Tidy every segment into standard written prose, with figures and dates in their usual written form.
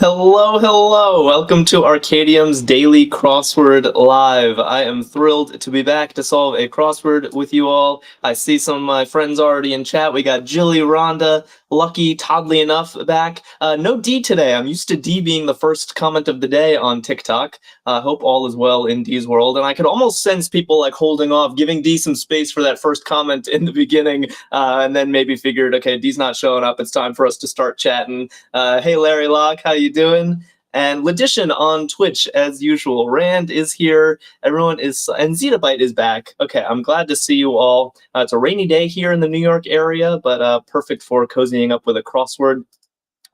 Hello, hello! Welcome to Arkadium's Daily Crossword Live. I am thrilled to be back to solve a crossword with you all. I see some of my friends already in chat. We got Jilly, Rhonda, Lucky, Toddly Enough back. No D today. I'm used to D being the first comment of the day on TikTok. Hope all is well in D's world. And I could almost sense people like holding off, giving D some space for that first comment in the beginning, and then maybe figured, okay, D's not showing up. It's time for us to start chatting. Hey, Larry Locke, how you doing? And Ledition on Twitch, as usual. Rand is here. Everyone is, and Zettabyte is back. Okay, I'm glad to see you all. It's a rainy day here in the New York area, but perfect for cozying up with a crossword.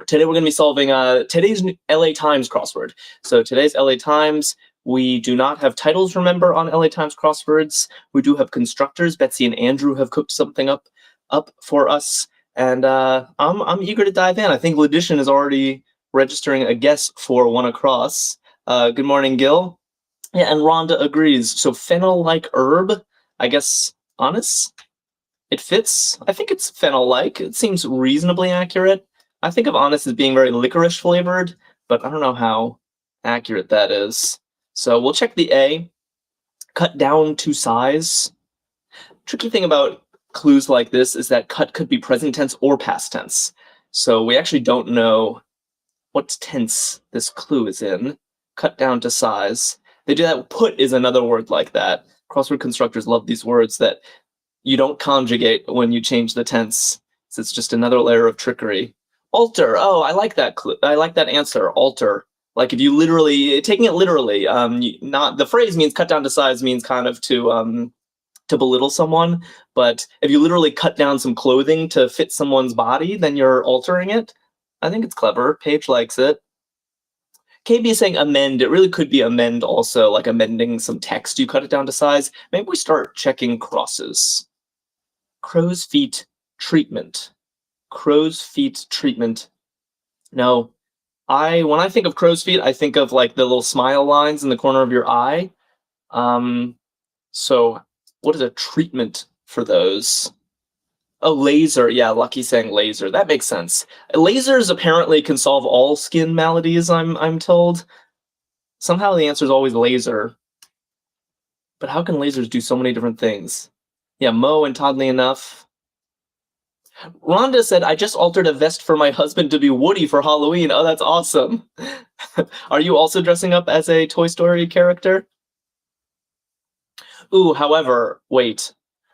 Today we're going to be solving today's LA Times crossword. So today's LA Times, we do not have titles, remember, on LA Times crosswords. We do have constructors. Betsy and Andrew have cooked something up for us. And I'm eager to dive in. I think Ledition is already registering a guess for one across. Good morning, Gil. Yeah, and Rhonda agrees. So fennel-like herb, I guess, anise? It fits. I think it's fennel-like. It seems reasonably accurate. I think of anise as being very licorice flavored, but I don't know how accurate that is. So we'll check the A. Cut down to size. Tricky thing about clues like this is that cut could be present tense or past tense. So we actually don't know what tense this clue is in. Cut down to size. They do that. Put is another word like that. Crossword constructors love these words that you don't conjugate when you change the tense. So it's just another layer of trickery. Alter. Oh, I like that clue. I like that answer. Alter. Like if you literally, taking it literally, not the phrase means cut down to size means kind of to belittle someone, but if you literally cut down some clothing to fit someone's body, then you're altering it. I think it's clever. Paige likes it. KB is saying amend. It really could be amend also, like amending some text. You cut it down to size. Maybe we start checking crosses. Crow's feet treatment. Crow's feet treatment. No, when I think of crow's feet, I think of like the little smile lines in the corner of your eye. So what is a treatment for those? Oh, laser. Yeah, Lucky saying laser. That makes sense. Lasers apparently can solve all skin maladies, I'm told. Somehow the answer is always laser. But how can lasers do so many different things? Yeah, Mo and Toddly Enough. Rhonda said, I just altered a vest for my husband to be Woody for Halloween. Oh, that's awesome. Are you also dressing up as a Toy Story character? Ooh, however, wait.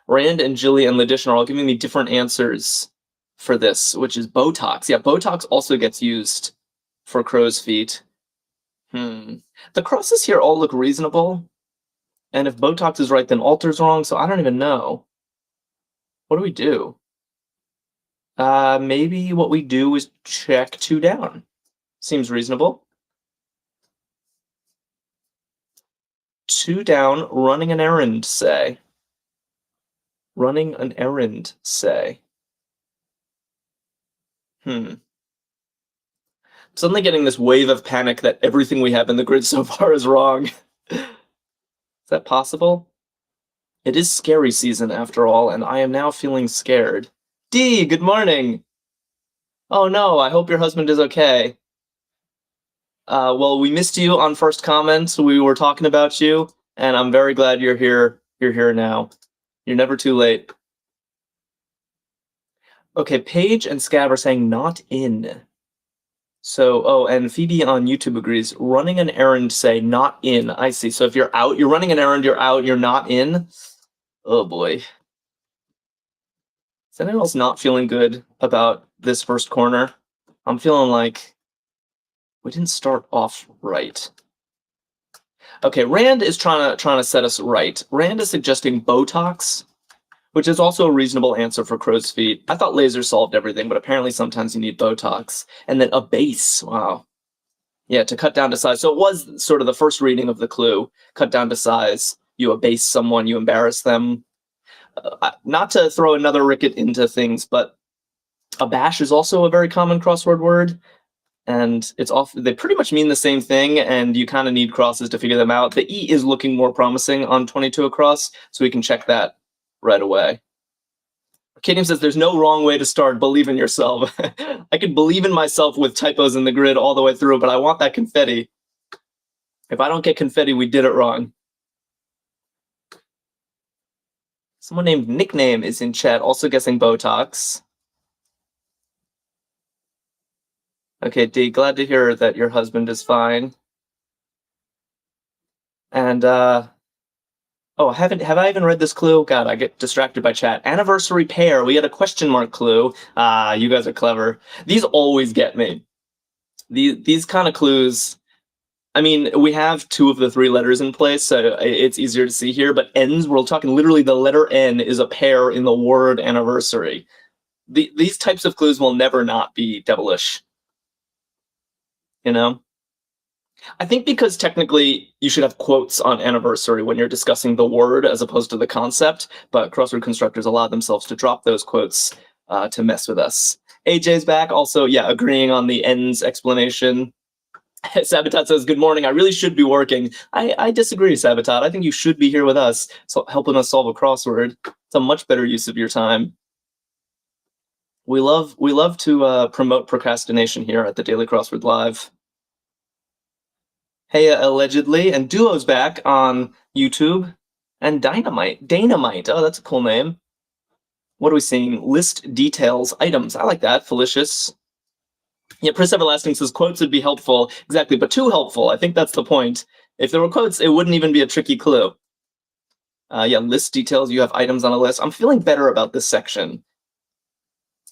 Rand and Jilly and Ledition are all giving me different answers for this, which is Botox. Yeah, Botox also gets used for crow's feet. The crosses here all look reasonable. And if Botox is right, then Alter's wrong, so I don't even know. What do we do? Maybe what we do is check 2 down. Seems reasonable. 2 down, running an errand, say. Running an errand, say. Suddenly getting this wave of panic that everything we have in the grid so far is wrong. Is that possible? It is scary season after all, and I am now feeling scared. D, good morning! Oh no, I hope your husband is okay. Well, we missed you on first comments. We were talking about you, and I'm very glad you're here. You're here now. You're never too late. Okay, Paige and Scab are saying not in. So, oh, and Phoebe on YouTube agrees. Running an errand, say not in. I see. So if you're out, you're running an errand, you're out, you're not in. Oh boy. Is anyone else not feeling good about this first corner? I'm feeling like we didn't start off right. Okay, Rand is trying to set us right. Rand is suggesting Botox, which is also a reasonable answer for crow's feet. I thought laser solved everything, but apparently sometimes you need Botox. And then abase. Wow. Yeah, to cut down to size. So it was sort of the first reading of the clue. Cut down to size. You abase someone, you embarrass them. Not to throw another ricket into things, but abash is also a very common crossword word. And they pretty much mean the same thing, and you kind of need crosses to figure them out. The E is looking more promising on 22 across, so we can check that right away. Arcadium says there's no wrong way to start. Believe in yourself. I could believe in myself with typos in the grid all the way through, but I want that confetti. If I don't get confetti, we did it wrong. Someone named Nickname is in chat, also guessing Botox. Okay, D, glad to hear that your husband is fine. And, oh, have I even read this clue? God, I get distracted by chat. Anniversary pair, we had a question mark clue. Ah, you guys are clever. These always get me. These kind of clues, I mean, we have 2 of the 3 letters in place, so it's easier to see here, but N's, we're talking literally the letter N is a pair in the word anniversary. These types of clues will never not be devilish. You know? I think because technically you should have quotes on anniversary when you're discussing the word as opposed to the concept, but crossword constructors allow themselves to drop those quotes to mess with us. AJ's back, also, yeah, agreeing on the N's explanation. Sabotat says, good morning, I really should be working. I disagree, Sabotat. I think you should be here with us, so helping us solve a crossword. It's a much better use of your time. We love to promote procrastination here at the Daily Crossword Live. Hey, allegedly, and Duo's back on YouTube. And Dynamite, oh, that's a cool name. What are we seeing? List details, items, I like that, Felicious. Yeah, Chris Everlasting says quotes would be helpful. Exactly, but too helpful. I think that's the point. If there were quotes, it wouldn't even be a tricky clue. Yeah, list details, you have items on a list. I'm feeling better about this section.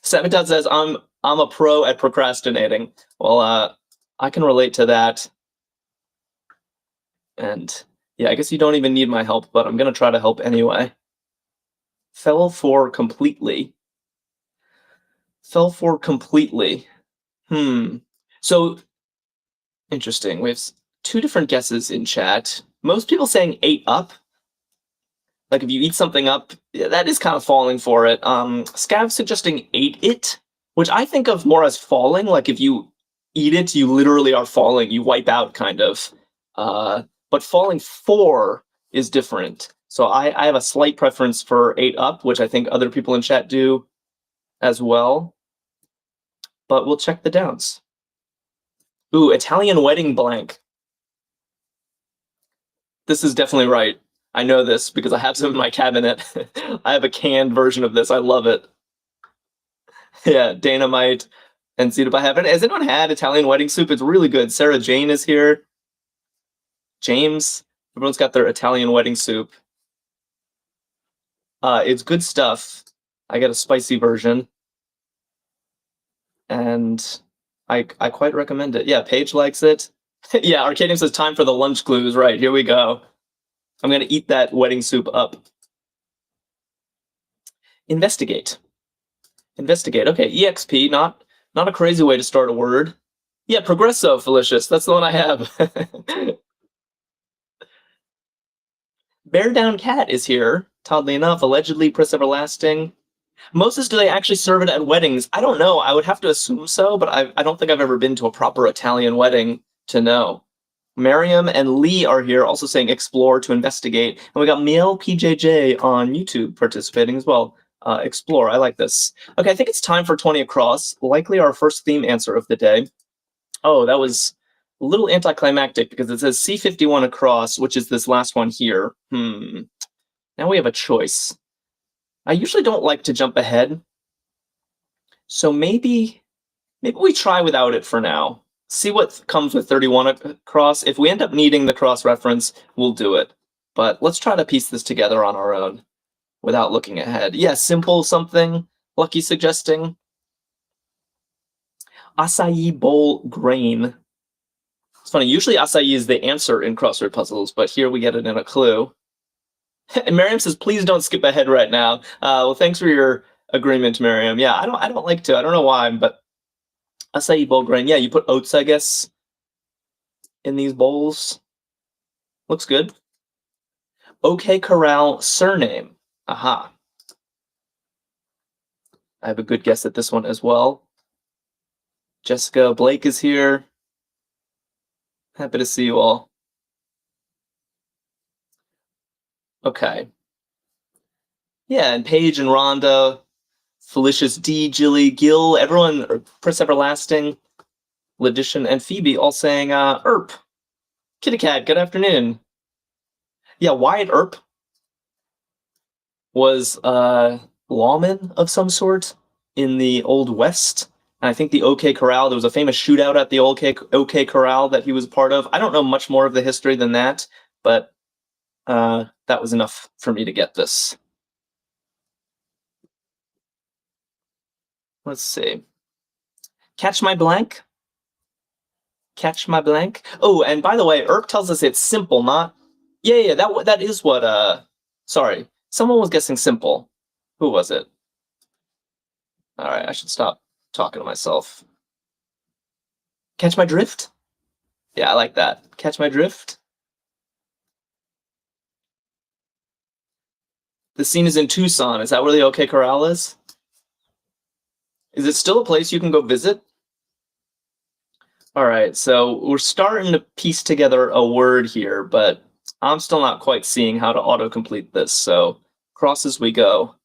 Sabotage says, I'm a pro at procrastinating. Well, I can relate to that. And yeah, I guess you don't even need my help, but I'm going to try to help anyway. Fell for completely. Fell for completely. So, interesting. We have 2 different guesses in chat. Most people saying 8 up. Like if you eat something up, yeah, that is kind of falling for it. Scav suggesting 8 it, which I think of more as falling. Like if you eat it, you literally are falling. You wipe out, kind of. But falling for is different. So I have a slight preference for 8 up, which I think other people in chat do as well. But we'll check the downs. Ooh, Italian wedding blank. This is definitely right. I know this because I have some in my cabinet. I have a canned version of this. I love it. Yeah, Dynamite and Zeta by Heaven. Has anyone had Italian wedding soup? It's really good. Sarah Jane is here. James. Everyone's got their Italian wedding soup. It's good stuff. I get a spicy version. And I quite recommend it. Yeah, Paige likes it. Yeah, Arkadium says time for the lunch clues. Right, here we go. I'm going to eat that wedding soup up. Investigate. Investigate. Okay, EXP, not a crazy way to start a word. Yeah, Progresso, Felicious. That's the one I have. Bear Down Cat is here. Oddly enough, allegedly Prince Everlasting. Moses, do they actually serve it at weddings? I don't know. I would have to assume so, but I don't think I've ever been to a proper Italian wedding to know. Miriam and Lee are here, also saying explore to investigate. And we got Miel PJJ on YouTube participating as well. Explore, I like this. Okay, I think it's time for 20 across. Likely our first theme answer of the day. Oh, that was a little anticlimactic because it says C51 across, which is this last one here. Now we have a choice. I usually don't like to jump ahead. So maybe we try without it for now. See what comes with 31 across. If we end up needing the cross reference, we'll do it. But let's try to piece this together on our own without looking ahead. Yeah, simple something. Lucky suggesting. Acai bowl grain. It's funny, usually acai is the answer in crossword puzzles, but here we get it in a clue. And Miriam says, please don't skip ahead right now. Well, thanks for your agreement, Miriam. Yeah, I don't like to. I don't know why, but acai bowl grain. Yeah, you put oats, I guess, in these bowls. Looks good. OK Corral surname. Aha. I have a good guess at this one as well. Jessica Blake is here. Happy to see you all. Okay. Yeah, and Paige and Rhonda Felicious D, Jilly, Gil, everyone, Prince Everlasting, Ledition, and Phoebe all saying Erp. Kitty Cat, good afternoon. Yeah, Wyatt Earp was a lawman of some sort in the Old West. And I think the OK Corral, there was a famous shootout at the OK Corral that he was a part of. I don't know much more of the history than that, but that was enough for me to get this. Let's see. Catch my blank? Catch my blank? Oh, and by the way, Erp tells us it's simple, not... Yeah, that is what, sorry. Someone was guessing simple. Who was it? Alright, I should stop talking to myself. Catch my drift? Yeah, I like that. Catch my drift? The scene is in Tucson. Is that where the OK Corral is? Is it still a place you can go visit? Alright, so we're starting to piece together a word here, but I'm still not quite seeing how to autocomplete this, so cross as we go.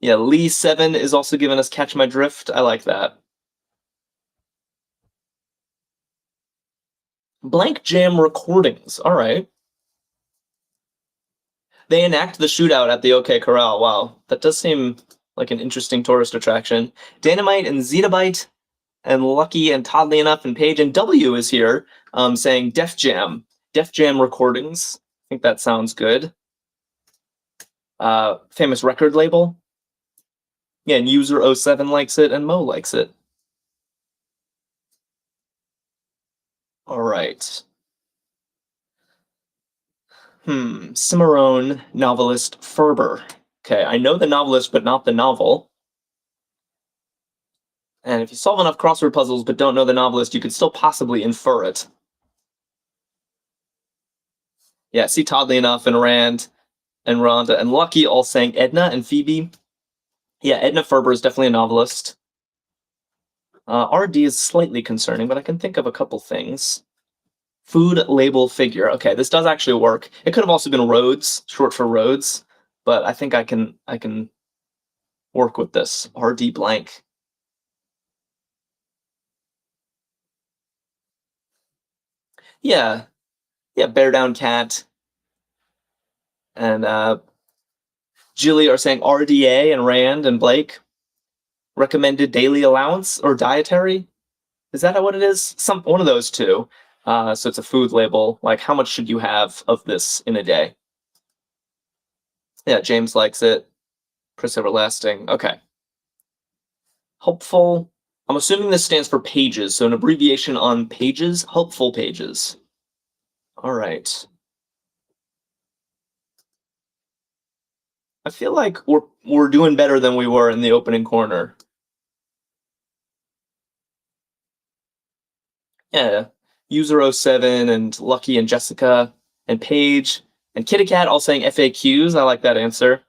Yeah, Lee7 is also giving us Catch My Drift. I like that. Blank Jam Recordings. Alright. They enact the shootout at the OK Corral. Wow, that does seem like an interesting tourist attraction. Dynamite and Zettabyte and Lucky and Toddly Enough and Paige and W is here saying Def Jam. Def Jam Recordings. I think that sounds good. Famous record label. Yeah, and User07 likes it and Mo likes it. All right. Cimarron novelist Ferber. Okay, I know the novelist, but not the novel. And if you solve enough crossword puzzles but don't know the novelist, you could still possibly infer it. Yeah, see Toddly Enough and Rand and Rhonda and Lucky all saying Edna and Phoebe. Yeah, Edna Ferber is definitely a novelist. RD is slightly concerning, but I can think of a couple things. Food label figure. Okay, this does actually work. It could have also been Rhodes, short for Rhodes, but I think I can work with this. RD blank. Yeah, bear down cat. And Jilly are saying RDA and Rand and Blake. Recommended daily allowance or dietary? Is that what it is? One of those two. So it's a food label. Like, how much should you have of this in a day? Yeah, James likes it. Chris Everlasting. Okay. Helpful. I'm assuming this stands for pages, so an abbreviation on pages. Helpful pages. All right. I feel like we're doing better than we were in the opening corner. Yeah. User07 and Lucky and Jessica and Paige and Kitty Cat all saying FAQs. I like that answer.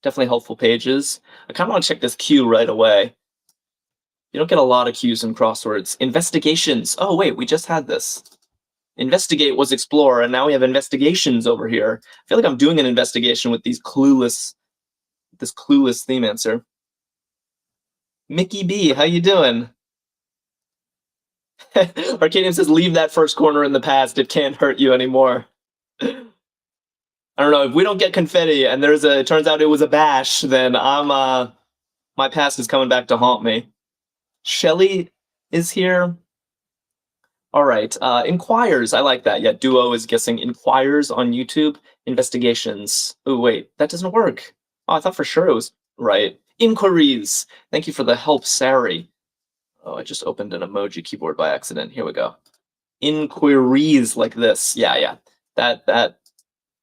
Definitely helpful pages. I kind of want to check this Q right away. You don't get a lot of Qs in crosswords. Investigations. Oh, wait, we just had this. Investigate was explore, and now we have investigations over here. I feel like I'm doing an investigation with this clueless theme answer. Mickey B, how you doing? Arkadium says, leave that first corner in the past. It can't hurt you anymore. I don't know. If we don't get confetti and it turns out it was a bash, then my past is coming back to haunt me. Shelly is here. All right. Inquires. I like that. Yeah, Duo is guessing inquires on YouTube. Investigations. Oh, wait. That doesn't work. Oh, I thought for sure it was right. Inquiries. Thank you for the help, Sari. Oh, I just opened an emoji keyboard by accident. Here we go. Inquiries like this. Yeah. That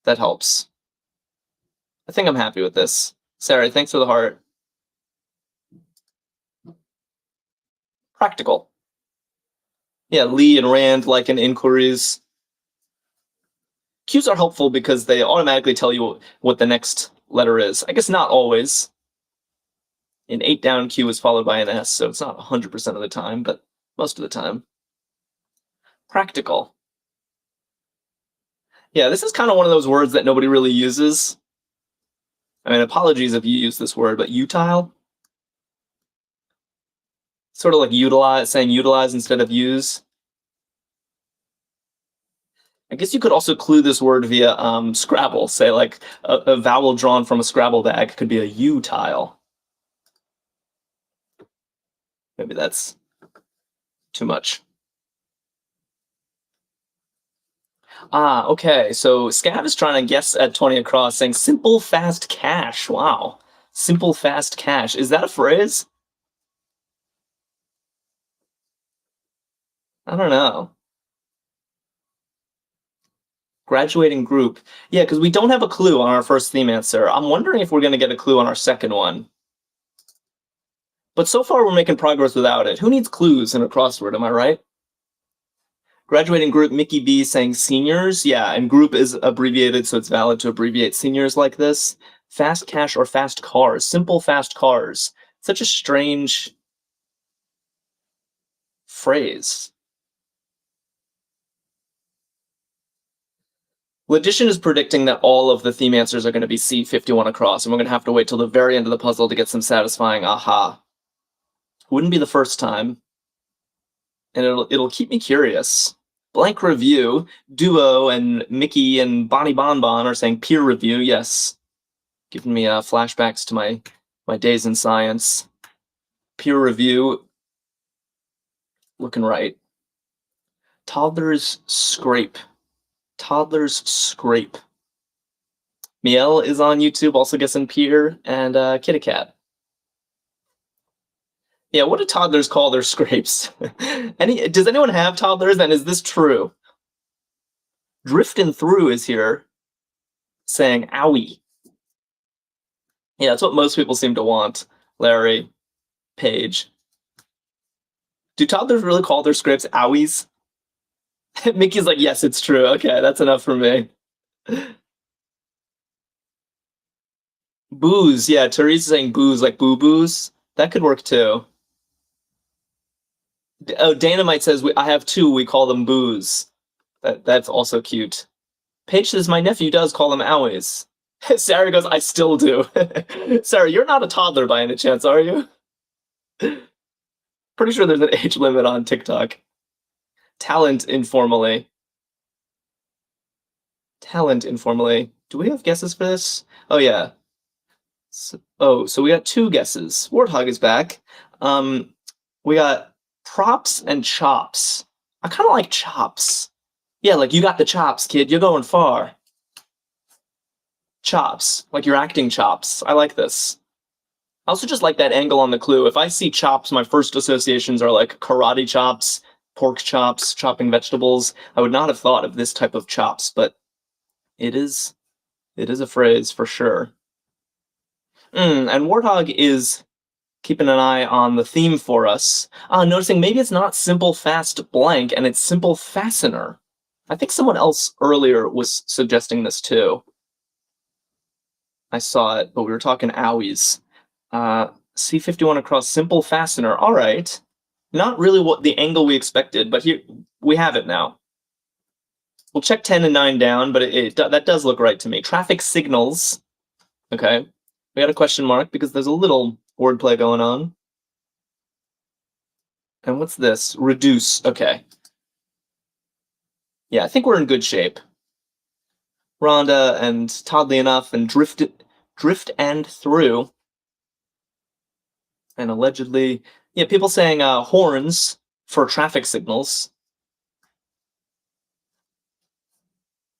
helps. I think I'm happy with this. Sari, thanks for the heart. Practical. Yeah, Lee and Rand like in inquiries. Qs are helpful because they automatically tell you what the next letter is. I guess not always. An 8 down Q is followed by an S, so it's not 100% of the time, but most of the time. Practical. Yeah, this is kind of one of those words that nobody really uses. I mean, apologies if you use this word, but utile? Sort of like utilize, saying utilize instead of use. I guess you could also clue this word via Scrabble. Say like a vowel drawn from a Scrabble bag could be a U tile. Maybe that's too much. Ah, okay. So Scav is trying to guess at 20 across, saying simple, fast cash. Wow. Simple, fast cash. Is that a phrase? I don't know. Graduating group. Yeah, because we don't have a clue on our first theme answer. I'm wondering if we're going to get a clue on our second one. But so far, we're making progress without it. Who needs clues in a crossword? Am I right? Graduating group, Mickey B saying seniors. Yeah, and group is abbreviated, so it's valid to abbreviate seniors like this. Fast cash or fast cars. Simple, fast cars. Such a strange phrase. Logician is predicting that all of the theme answers are going to be C51 across, and we're going to have to wait till the very end of the puzzle to get some satisfying aha. Wouldn't be the first time, and it'll keep me curious. Blank review, Duo and Mickey and Bonnie Bonbon are saying peer review. Yes, giving me flashbacks to my days in science. Peer review, looking right. Toddlers scrape. Toddlers scrape. Miel is on YouTube, also guessing peer, and Kitty Cat. Yeah, what do toddlers call their scrapes? Does anyone have toddlers, and is this true? Drifting Through is here, saying owie. Yeah, that's what most people seem to want. Larry, Paige. Do toddlers really call their scrapes owies? Mickey's like, yes, it's true. Okay, that's enough for me. Booze, yeah, Teresa's saying booze, like boo-boos. That could work too. Oh, Dynamite says, I have two, we call them booze. That's also cute. Paige says, my nephew does call them owies. Sarah goes, I still do. Sarah, you're not a toddler by any chance, are you? Pretty sure there's an age limit on TikTok. Talent informally. Talent informally. Do we have guesses for this? Oh, yeah. So we got two guesses. Warthog is back. We got props and chops. I kind of like chops. Yeah, like you got the chops, kid. You're going far. Chops, like your acting chops. I like this. I also just like that angle on the clue. If I see chops, my first associations are like karate chops, pork chops, chopping vegetables. I would not have thought of this type of chops, but it is a phrase for sure. And Warthog is keeping an eye on the theme for us. Noticing maybe it's not simple fast blank and it's simple fastener. I think someone else earlier was suggesting this too. I saw it, but we were talking owies. C51 across simple fastener. All right. Not really what the angle we expected, but here we have it now. We'll check 10 and 9 down, but that does look right to me. Traffic signals. Okay. We got a question mark because there's a little wordplay going on. And what's this? Reduce. Okay. Yeah, I think we're in good shape. Rhonda and Toddly Enough and Drift and Through. And allegedly, yeah, people saying horns for traffic signals.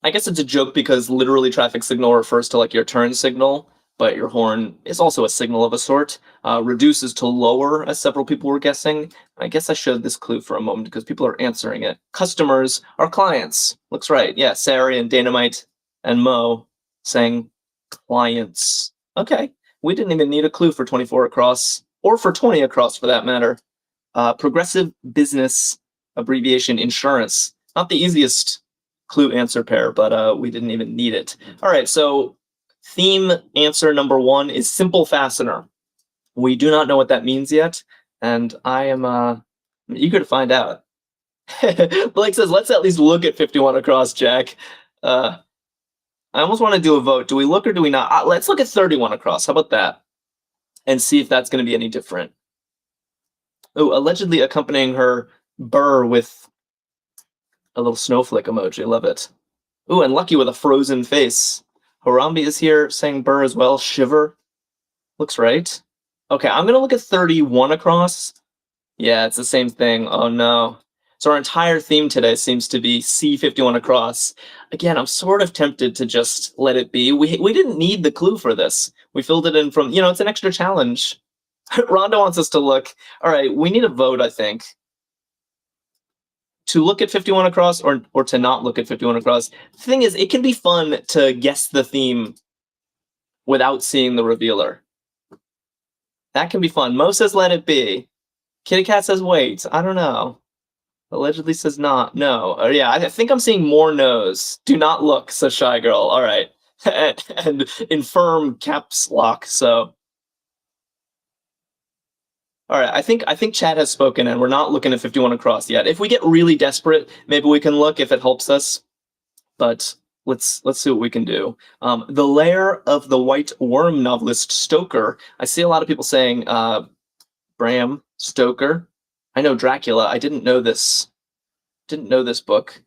I guess it's a joke because literally traffic signal refers to like your turn signal, but your horn is also a signal of a sort. Reduces to lower, as several people were guessing. I guess I showed this clue for a moment because people are answering it. Customers are clients. Looks right. Yeah, Sari and Dynamite and Mo saying clients. Okay, we didn't even need a clue for 24 across, or for 20 across for that matter. Progressive business, abbreviation insurance. Not the easiest clue answer pair, but we didn't even need it. All right, so theme answer number 1 is simple fastener. We do not know what that means yet, and I am eager to find out. Blake says, let's at least look at 51 across, Jack. I almost want to do a vote. Do we look or do we not? Let's look at 31 across. How about that? And see if that's going to be any different. Oh, allegedly accompanying her burr with a little snowflake emoji. Love it. Ooh, and Lucky with a frozen face. Harambe is here saying burr as well. Shiver. Looks right. Okay, I'm gonna look at 31 across. Yeah, it's the same thing. Oh no. So our entire theme today seems to be C51 across. Again, I'm sort of tempted to just let it be. We didn't need the clue for this. We filled it in from, it's an extra challenge. Rhonda wants us to look. All right, we need a vote, I think. To look at 51 across or to not look at 51 across. The thing is, it can be fun to guess the theme without seeing the revealer. That can be fun. Mo says let it be. Kitty Cat says wait. I don't know. Allegedly says not. No. Yeah, I think I'm seeing more no's. Do not look, says Shy Girl. All right. And infirm caps lock, so. All right, I think chat has spoken and we're not looking at 51 across yet. If we get really desperate, maybe we can look if it helps us. But let's see what we can do. The Lair of the White Worm novelist Stoker. I see a lot of people saying Bram Stoker. I know Dracula. I didn't know this. Didn't know this book.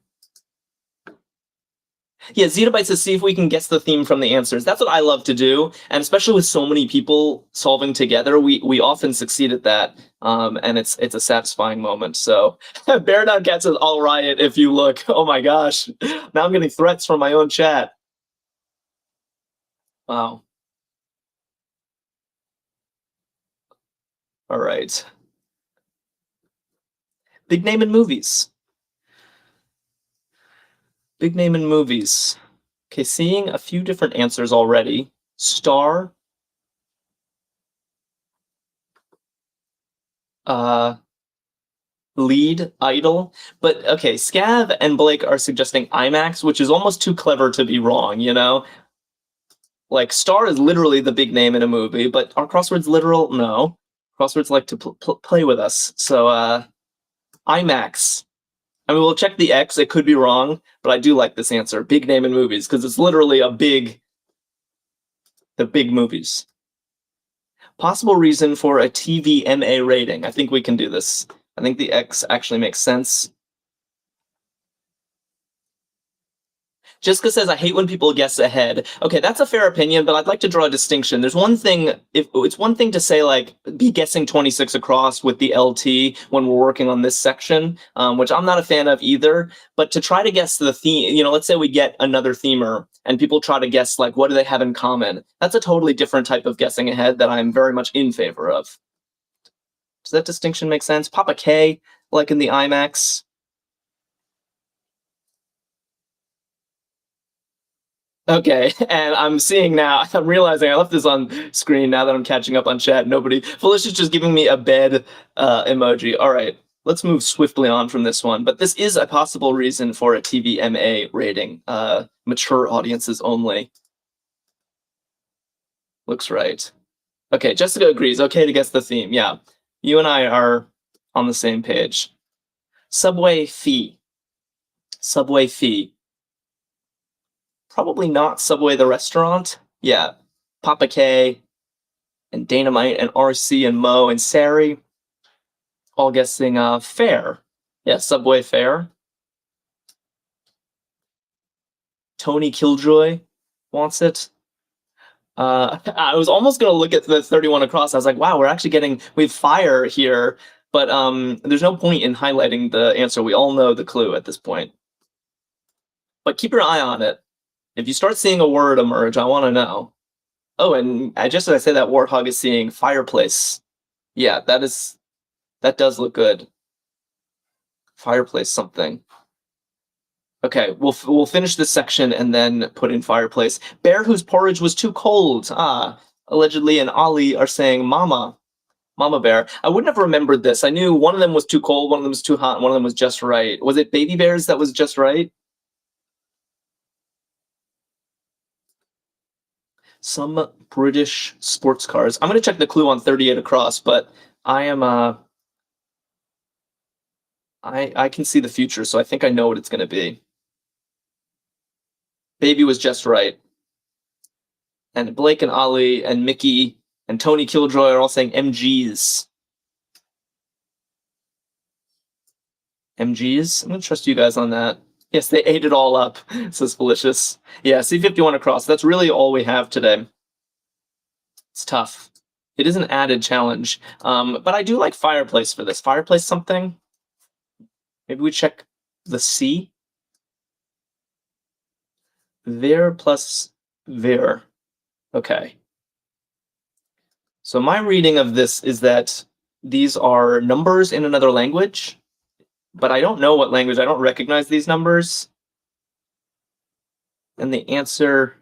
Yeah, Zettabyte says, see if we can guess the theme from the answers. That's what I love to do, and especially with so many people solving together, we often succeed at that, and it's a satisfying moment. So, Bear Down Cat says, "I'll riot if you look." Oh my gosh, now I'm getting threats from my own chat. Wow. All right. Big name in movies. Big name in movies. Okay, seeing a few different answers already. Star. Lead, idol. But okay, Scav and Blake are suggesting IMAX, which is almost too clever to be wrong, Like, Star is literally the big name in a movie, but are crosswords literal? No. Crosswords like to play with us. So, IMAX. I mean, we'll check the X. It could be wrong, but I do like this answer. Big name in movies, because it's literally the big movies. Possible reason for a TVMA rating. I think we can do this. I think the X actually makes sense. Jessica says, I hate when people guess ahead. Okay, that's a fair opinion, but I'd like to draw a distinction. There's one thing, if it's one thing to say, like, be guessing 26 across with the LT when we're working on this section, which I'm not a fan of either, but to try to guess the theme, let's say we get another themer and people try to guess, like, what do they have in common? That's a totally different type of guessing ahead that I'm very much in favor of. Does that distinction make sense? Papa K, like in the IMAX. Okay, and I'm seeing now, I'm realizing I left this on screen now that I'm catching up on chat. Felicia's just giving me a bed emoji. All right, let's move swiftly on from this one. But this is a possible reason for a TVMA rating. Mature audiences only. Looks right. Okay, Jessica agrees. Okay to guess the theme. Yeah, you and I are on the same page. Subway fee. Subway fee. Probably not Subway the restaurant. Yeah, Papa K and Dynamite and RC and Mo and Sari all guessing Fair. Yeah, Subway Fair. Tony Killjoy wants it. I was almost gonna look at the 31 across. I was like, wow, we have fire here, but there's no point in highlighting the answer. We all know the clue at this point. But keep your eye on it. If you start seeing a word emerge, I want to know. Oh, and just as I say that, Warthog is seeing fireplace. Yeah, that does look good. Fireplace something. Okay, we'll finish this section and then put in fireplace. Bear whose porridge was too cold. Allegedly, and Ollie are saying Mama Bear. I wouldn't have remembered this. I knew one of them was too cold, one of them was too hot, and one of them was just right. Was it Baby Bears that was just right? Some British sports cars. I'm gonna check the clue on 38 across, but I am I can see the future, so I think I know what it's gonna be. Baby was just right. And Blake and Ollie and Mickey and Tony Killjoy are all saying MGs. MGs? I'm gonna trust you guys on that. Yes, they ate it all up, says Felicious. Yeah, C51 across. That's really all we have today. It's tough. It is an added challenge. But I do like fireplace for this. Fireplace something? Maybe we check the C? Ver plus ver. Okay. So my reading of this is that these are numbers in another language, but I don't know what language. I don't recognize these numbers. And the answer...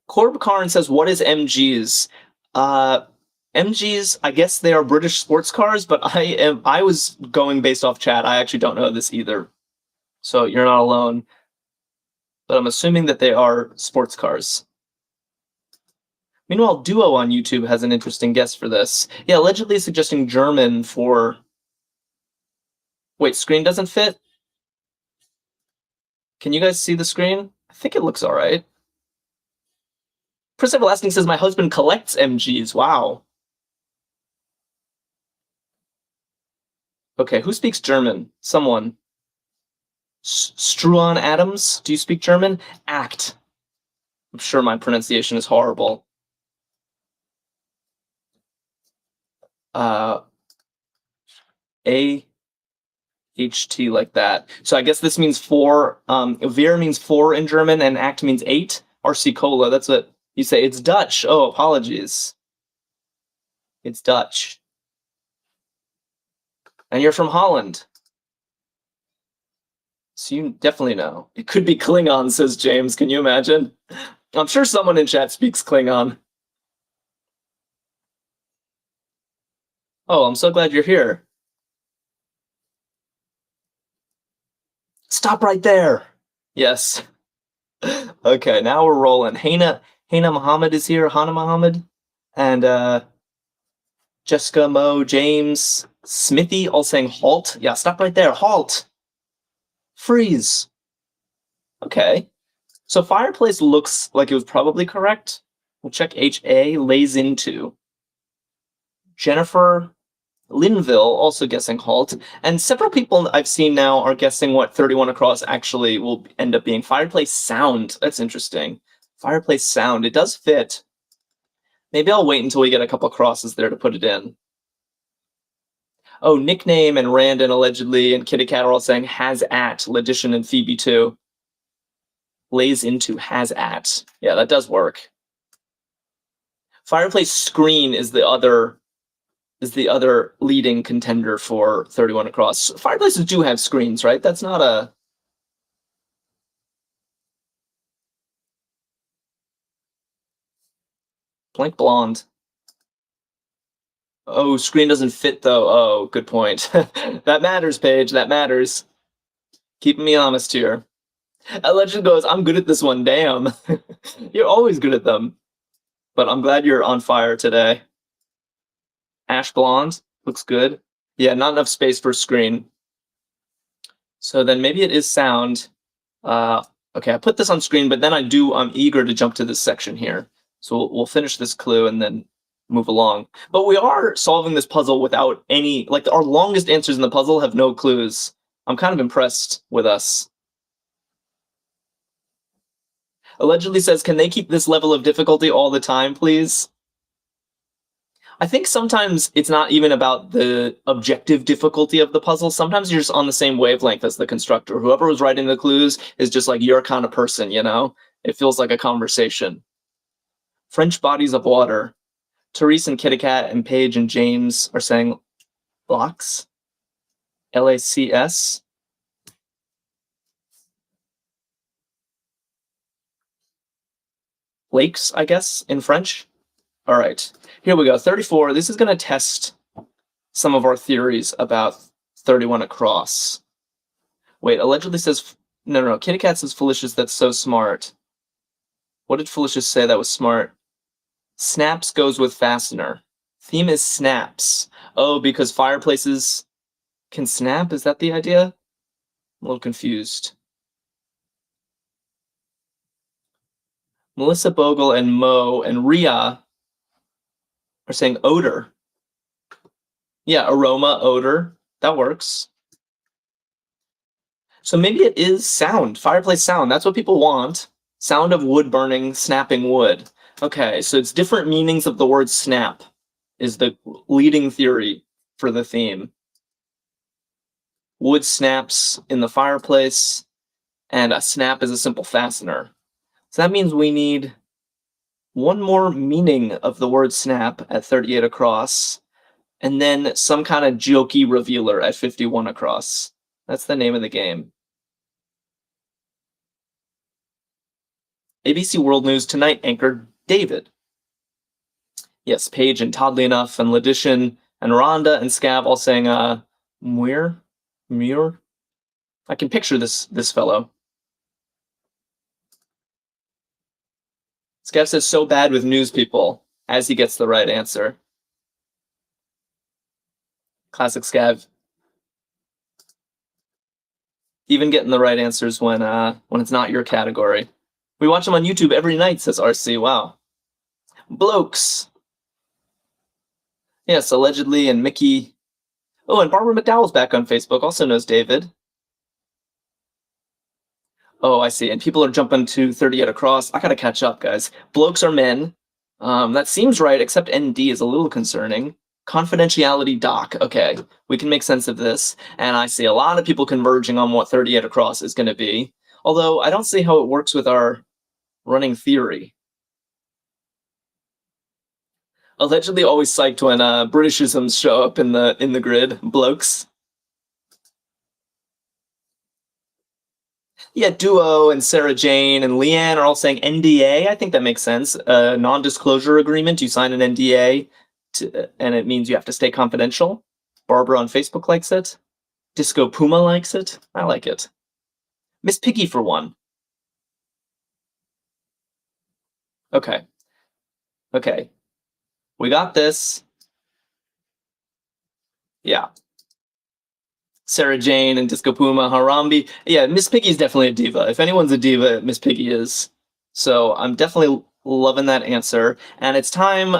Corb Karn says, what is MGs? MGs, I guess they are British sports cars, but I was going based off chat. I actually don't know this either. So you're not alone. But I'm assuming that they are sports cars. Meanwhile, Duo on YouTube has an interesting guess for this. Yeah, allegedly suggesting German for... Wait, screen doesn't fit? Can you guys see the screen? I think it looks all right. Chris Everlasting says, my husband collects MGs. Wow. Okay, who speaks German? Someone. Struan Adams, do you speak German? Act. I'm sure my pronunciation is horrible. A-H-T like that. So I guess this means four. Ver means four in German, and act means eight. RC Cola, that's what you say. It's Dutch. Oh, apologies. It's Dutch. And you're from Holland. So you definitely know. It could be Klingon, says James. Can you imagine? I'm sure someone in chat speaks Klingon. Oh, I'm so glad you're here. Stop right there. Yes. Okay, now we're rolling. Hana Muhammad is here. Hana Muhammad. And Jessica, Mo, James, Smithy all saying halt. Yeah, stop right there. Halt. Freeze. Okay. So fireplace looks like it was probably correct. We'll check HA, lays into. Jennifer Linville also guessing halt. And several people I've seen now are guessing what 31 across actually will end up being. Fireplace sound. That's interesting. Fireplace sound. It does fit. Maybe I'll wait until we get a couple crosses there to put it in. Oh, nickname and Randon allegedly and Kitty Cat are all saying has at. Ledition and Phoebe too. Lays into has at. Yeah, that does work. Fireplace screen is the other leading contender for 31 across. Fireplaces do have screens, right? That's not a... Blank blonde. Oh, screen doesn't fit though. Oh, good point. That matters, Paige. That matters. Keeping me honest here. Legend goes, I'm good at this one. Damn. You're always good at them. But I'm glad you're on fire today. Ash blonde. Looks good. Yeah, not enough space for screen. So then maybe it is sound. Okay, I put this on screen, but then I'm eager to jump to this section here. So we'll finish this clue and then move along. But we are solving this puzzle without any, like our longest answers in the puzzle have no clues. I'm kind of impressed with us. Allegedly says, can they keep this level of difficulty all the time, please? I think sometimes it's not even about the objective difficulty of the puzzle. Sometimes you're just on the same wavelength as the constructor. Whoever was writing the clues is just like your kind of person, you know? It feels like a conversation. French bodies of water. Therese and Kitty Cat and Paige and James are saying blocks. L-A-C-S. Lakes, I guess, in French. All right, here we go. 34. This is going to test some of our theories about 31 across. Wait, allegedly says... No. Kitty Cat says Felicious, that's so smart. What did Felicious say that was smart? Snaps goes with fastener. Theme is snaps. Oh, because fireplaces can snap? Is that the idea? I'm a little confused. Melissa Bogle and Mo and Ria are saying odor. Yeah, aroma, odor. That works. So maybe it is sound, fireplace sound. That's what people want. Sound of wood burning, snapping wood. Okay, so it's different meanings of the word snap is the leading theory for the theme. Wood snaps in the fireplace, and a snap is a simple fastener. So that means we need one more meaning of the word snap at 38 across, and then some kind of jokey revealer at 51 across. That's the name of the game. ABC World News Tonight anchor David. Yes, Paige and Toddly Enough and Ledition and Rhonda and Scav all saying, Muir? I can picture this fellow. Scav says, so bad with news people, as he gets the right answer. Classic Scav. Even getting the right answers when it's not your category. We watch him on YouTube every night, says RC. Wow. Blokes. Yes, allegedly, and Mickey. Oh, and Barbara McDowell's back on Facebook, also knows David. Oh, I see. And people are jumping to 38 across. I gotta catch up, guys. Blokes are men. That seems right, except ND is a little concerning. Confidentiality doc. Okay, we can make sense of this. And I see a lot of people converging on what 38 across is going to be. Although I don't see how it works with our running theory. Allegedly always psyched when Britishisms show up in the grid. Blokes. Yeah, Duo and Sarah Jane and Leanne are all saying NDA. I think that makes sense. Non-disclosure agreement. You sign an NDA, and it means you have to stay confidential. Barbara on Facebook likes it. Disco Puma likes it. I like it. Miss Piggy for one. Okay. We got this. Yeah. Sarah Jane and Disco Puma, Harambe. Yeah, Miss Piggy's definitely a diva. If anyone's a diva, Miss Piggy is. So I'm definitely loving that answer. And it's time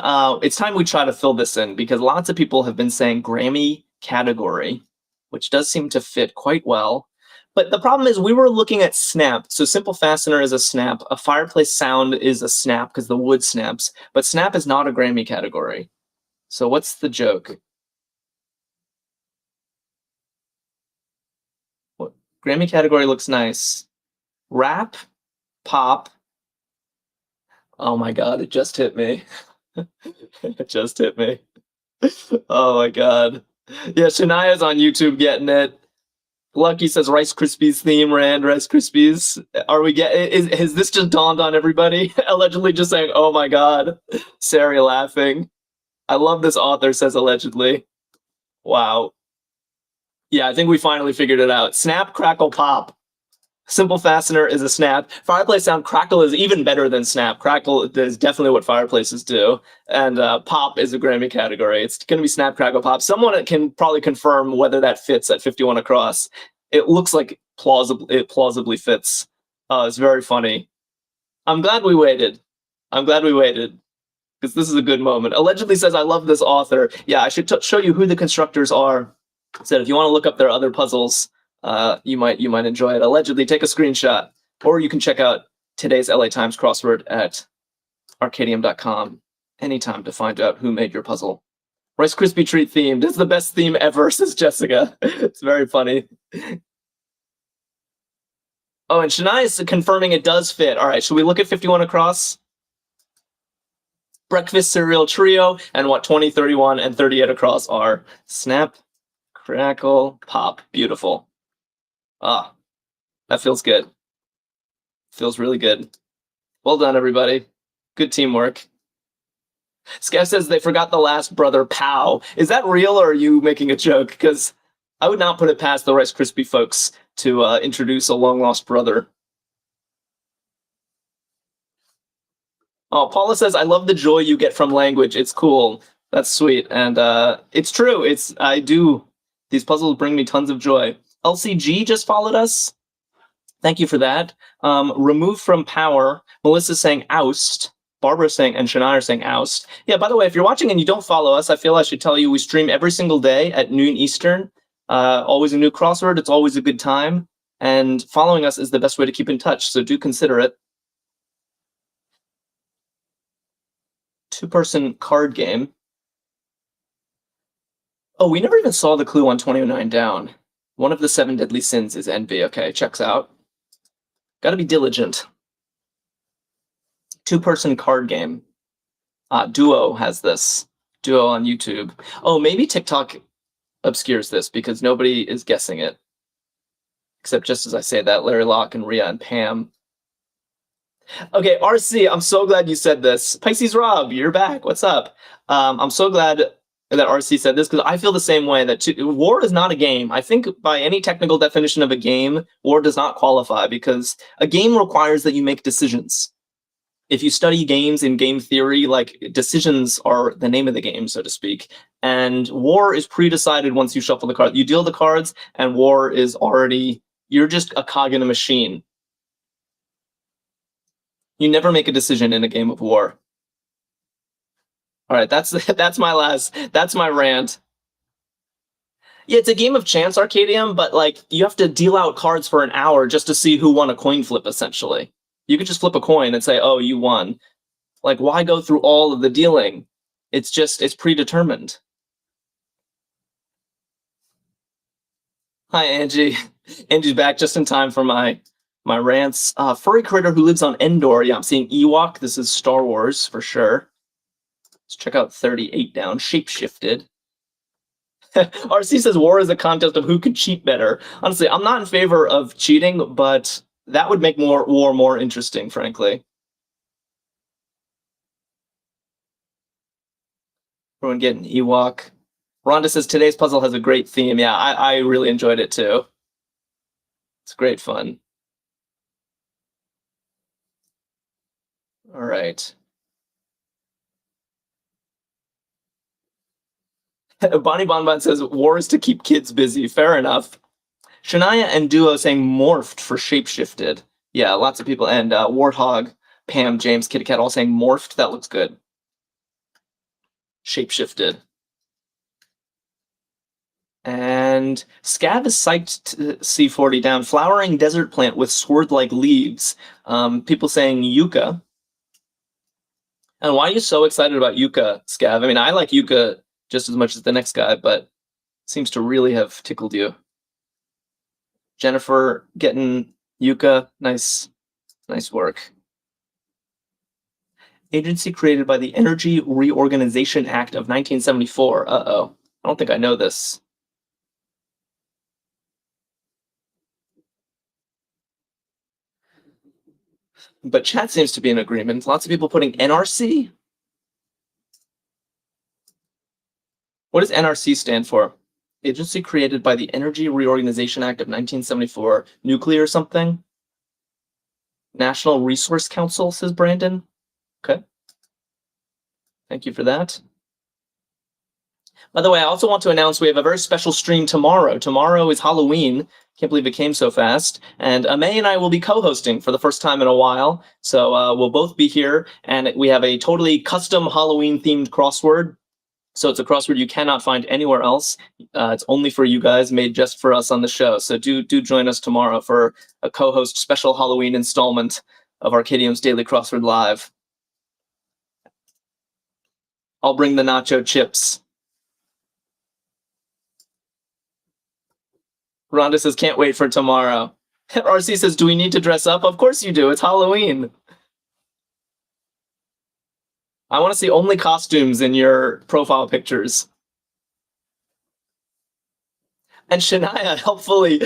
we try to fill this in, because lots of people have been saying Grammy category, which does seem to fit quite well. But the problem is we were looking at snap. So simple fastener is a snap. A fireplace sound is a snap because the wood snaps. But snap is not a Grammy category. So what's the joke? What Grammy category looks nice? Rap, pop. Oh my God, it just hit me. It just hit me. Oh my God. Yeah, Shania's on YouTube getting it. Lucky says Rice Krispies theme, Rand, Rice Krispies. Has this just dawned on everybody? Allegedly just saying, oh my God. Sari laughing. I love this author, says allegedly. Wow. Yeah, I think we finally figured it out. Snap, crackle, pop. Simple fastener is a snap. Fireplace sound, crackle is even better than snap. Crackle is definitely what fireplaces do. And pop is a Grammy category. It's going to be snap, crackle, pop. Someone can probably confirm whether that fits at 51 across. It looks like it plausibly fits. It's very funny. I'm glad we waited. Because this is a good moment. Allegedly says, I love this author. Yeah, I should show you who the constructors are. Said if you want to look up their other puzzles, you might enjoy it. Allegedly, take a screenshot, or you can check out today's LA Times crossword at Arkadium.com anytime to find out who made your puzzle. Rice Krispie treat themed. It's the best theme ever, says Jessica. It's very funny. Oh, and Shania is confirming it does fit. All right, should we look at 51 across? Breakfast cereal trio, and what 20, 31, and 38 across are snap, crackle, pop. Beautiful. Ah, that feels good. Feels really good. Well done, everybody. Good teamwork. Scav says they forgot the last brother, Pow. Is that real, or are you making a joke? Because I would not put it past the Rice Krispie folks to introduce a long-lost brother. Oh, Paula says, I love the joy you get from language. It's cool. That's sweet. And it's true. These puzzles bring me tons of joy. LCG just followed us. Thank you for that. Remove from power. Melissa's saying oust. Barbara's saying, and Shania are saying oust. Yeah, by the way, if you're watching and you don't follow us, I feel I should tell you we stream every single day at noon Eastern. Always a new crossword. It's always a good time. And following us is the best way to keep in touch, so do consider it. Two-person card game. Oh, we never even saw the clue on 29 down. One of the 7 deadly sins is envy. Okay, checks out. Gotta be diligent. Two-person card game. Duo has this. Duo on YouTube. Oh, maybe TikTok obscures this because nobody is guessing it. Except just as I say that, Larry Locke and Rhea and Pam. Okay, RC, I'm so glad you said this. Pisces Rob, you're back. What's up? I'm so glad that RC said this because I feel the same way that war is not a game. I think by any technical definition of a game, war does not qualify because a game requires that you make decisions. If you study games in game theory, like decisions are the name of the game, so to speak. And war is pre-decided once you shuffle the cards. You deal the cards, and war is already, you're just a cog in a machine. You never make a decision in a game of war. All right, that's my rant. Yeah, it's a game of chance, Arkadium, but like you have to deal out cards for an hour just to see who won a coin flip, essentially. You could just flip a coin and say, oh, you won. Like, why go through all of the dealing? It's predetermined. Hi, Angie. Angie's back just in time for my rants. Furry critter who lives on Endor. Yeah, I'm seeing Ewok. This is Star Wars for sure. Let's check out 38 down. Shapeshifted. RC says war is a contest of who could cheat better. Honestly, I'm not in favor of cheating, but that would make war more interesting, frankly. Everyone getting Ewok. Rhonda says today's puzzle has a great theme. Yeah, I really enjoyed it too. It's great fun. All right. Bonnie Bonbon says war is to keep kids busy. Fair enough. Shania and Duo saying morphed for shapeshifted. Yeah, lots of people. And Warthog, Pam, James, Kitty Cat all saying morphed. That looks good. Shapeshifted. And Scav is psyched to C40 down. Flowering desert plant with sword-like leaves. People saying yucca. And why are you so excited about yucca, Scav? I mean, I like yucca just as much as the next guy, but seems to really have tickled you. Jennifer getting yucca. Nice work. Agency created by the Energy Reorganization Act of 1974. Uh-oh. I don't think I know this. But chat seems to be in agreement. Lots of people putting NRC. What does NRC stand for? Agency created by the Energy Reorganization Act of 1974. Nuclear something? National Resource Council, says Brandon. Okay. Thank you for that. By the way, I also want to announce we have a very special stream tomorrow. Tomorrow is Halloween. Can't believe it came so fast. And May and I will be co-hosting for the first time in a while. So we'll both be here. And we have a totally custom Halloween-themed crossword. So it's a crossword you cannot find anywhere else. It's only for you guys, made just for us on the show. So do join us tomorrow for a co-host special Halloween installment of Arkadium's Daily Crossword Live. I'll bring the nacho chips. Rhonda says, can't wait for tomorrow. RC says, do we need to dress up? Of course you do. It's Halloween. I want to see only costumes in your profile pictures. And Shania helpfully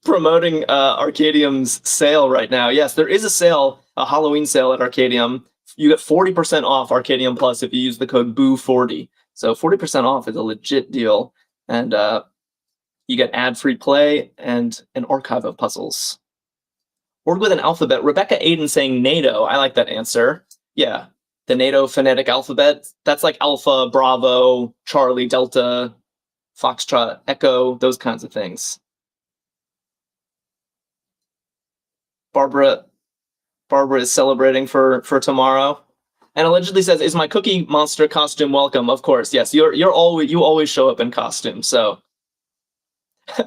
promoting Arkadium's sale right now. Yes, there is a sale, a Halloween sale at Arkadium. You get 40% off Arkadium Plus if you use the code BOO40. So 40% off is a legit deal. And you get ad-free play and an archive of puzzles. Word with an alphabet. Rebecca Aiden saying NATO. I like that answer. Yeah, the NATO phonetic alphabet. That's like Alpha, Bravo, Charlie, Delta, Foxtrot, Echo, those kinds of things. Barbara is celebrating for tomorrow. And allegedly says, is my Cookie Monster costume welcome? Of course, yes. You always show up in costume, so